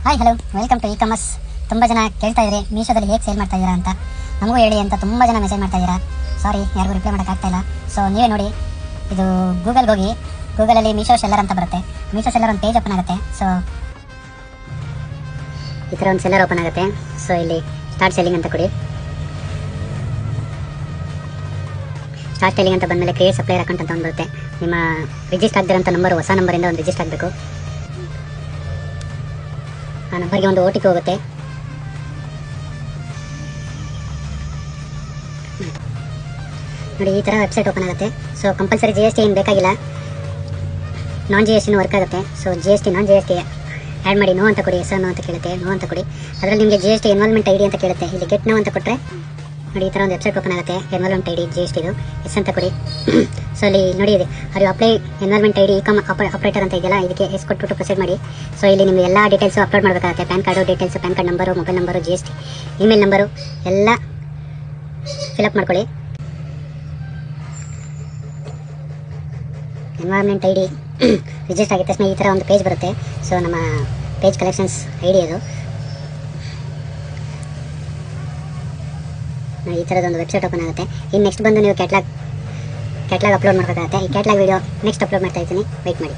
Hi hello welcome to e-commerce. ತುಂಬ ಜನ ಕೇಳ್ತಾ ಇದ್ರಿ ಮೀಶೋದಲ್ಲಿ ಹೇಗೆ ಸೇಲ್ ಮಾಡ್ತಾ ಇದ್ದೀರಾ ಅಂತ. ನಮಗೂ ಹೇಳಿ ಅಂತ ತುಂಬ ಜನ ಮೆಸೇಜ್ ಮಾಡ್ತಾ ಇದ್ದೀರಾ. ಸಾರಿ, ಯಾರಿಗೂ ರಿಪ್ಲೈ ಮಾಡೋಕ್ಕಾಗ್ತಾ ಇಲ್ಲ. ಸೊ ನೀವೇ ನೋಡಿ, ಇದು ಗೂಗಲ್ಗೆ ಹೋಗಿ, ಗೂಗಲಲ್ಲಿ ಮೀಶೋ ಸೆಲ್ಲರ್ ಅಂತ ಬರುತ್ತೆ. ಮೀಶೋ ಸೆಲ್ಲರ್ ಒಂದು ಪೇಜ್ ಓಪನ್ ಆಗುತ್ತೆ. ಸೊ ಈ ಥರ ಒಂದು ಸೆಲ್ಲರ್ ಓಪನ್ ಆಗುತ್ತೆ. ಸೊ ಇಲ್ಲಿ ಸ್ಟಾರ್ಟ್ ಸೆಲ್ಲಿಂಗ್ ಅಂತ ಕೊಡಿ. ಸ್ಟಾರ್ಟ್ ಸೆಲ್ಲಿಂಗ್ ಅಂತ ಬಂದಮೇಲೆ ಕ್ರಿಯೇಟ್ ಸಪ್ಲೈಯರ್ ಅಕೌಂಟ್ ಅಂತ ಒಂದು ಬರುತ್ತೆ. ನಿಮ್ಮ ರಿಜಿಸ್ಟರ್ ಆಗದಿರೋಂಥ ನಂಬರ್, ಹೊಸ ನಂಬರಿಂದ ಒಂದು ರಿಜಿಸ್ಟರ್ ಆಗಬೇಕು. ಆ ನಂಬರ್ಗೆ ಒಂದು OTP ಹೋಗುತ್ತೆ. ನೋಡಿ, ಈ ಥರ ವೆಬ್ಸೈಟ್ ಓಪನ್ ಆಗುತ್ತೆ. ಸೊ ಕಂಪಲ್ಸರಿ GST ಏನು ಬೇಕಾಗಿಲ್ಲ, ನಾನ್ GST ವರ್ಕ್ ಆಗುತ್ತೆ. ಸೊ GST ನಾನ್ GST ಆ್ಯಡ್ ಮಾಡಿ, ನೋ ಅಂತ ಕೊಡಿ. ನೋ ಅಂತ ಕೇಳುತ್ತೆ, ನೋ ಅಂತ ಕೊಡಿ. ಅದರಲ್ಲಿ ನಿಮಗೆ GST ಎನ್ವಾಲ್ಮೆಂಟ್ ID ಅಂತ ಕೇಳುತ್ತೆ. ಇಲ್ಲಿ ಗೆಟ್ ನೋ ಅಂತ ಕೊಟ್ಟರೆ ನೋಡಿ, ಈ ಥರ ಒಂದು ವೆಬ್ಸೈಟ್ ಓಪನ್ ಆಗುತ್ತೆ. ಎನ್ವಾಲ್ಮೆಂಟ್ ID GST ಇದು ಎಸ್ ಅಂತ ಕೊಡಿ. ಸೊ ಅಲ್ಲಿ ನೋಡಿ, ಇದೆ ಅದು ಅಪ್ಲೈ ಎನ್ವಾಲ್ಮೆಂಟ್ ID ಇ-ಕಾಮ್ ಆಪರೇಟರ್ ಅಂತ ಇದೆಯಲ್ಲ, ಇದಕ್ಕೆ ಎಸ್ ಕೊಟ್ಬಿಟ್ಟು ಪ್ರೊಸೀಡ್ ಮಾಡಿ. ಸೊ ಇಲ್ಲಿ ನಿಮಗೆ ಎಲ್ಲ ಡೀಟೇಲ್ಸು ಅಪ್ಲೋಡ್ ಮಾಡಬೇಕಾಗುತ್ತೆ. PAN card details, PAN card number, mobile number, GST email number ಎಲ್ಲ ಫಿಲಪ್ ಮಾಡ್ಕೊಳ್ಳಿ. ಎನ್ವೈರ್ಮೆಂಟ್ ID ರಿಜಿಸ್ಟರ್ ಆಗಿದ ತಕ್ಷಣ ಈ ಥರ ಒಂದು ಪೇಜ್ ಬರುತ್ತೆ. ಸೊ ನಮ್ಮ ಪೇಜ್ ಕಲೆಕ್ಷನ್ಸ್ ID ಅದು. ಈ ಥರದೊಂದು ವೆಬ್ಸೈಟ್ ಓಪನ್ ಆಗುತ್ತೆ. ಇನ್ನು ನೆಕ್ಸ್ಟ್ ಬಂದು ನೀವು ಕ್ಯಾಟ್ಲಾಗ್ ಅಪ್ಲೋಡ್ ಮಾಡಬೇಕಾಗುತ್ತೆ. ಈ ಕ್ಯಾಟ್ಲಾಗ್ ವೀಡಿಯೋ ನೆಕ್ಸ್ಟ್ ಅಪ್ಲೋಡ್ ಮಾಡ್ತಾ ಇದ್ದೀನಿ, ವೆಯ್ಟ್ ಮಾಡಿ.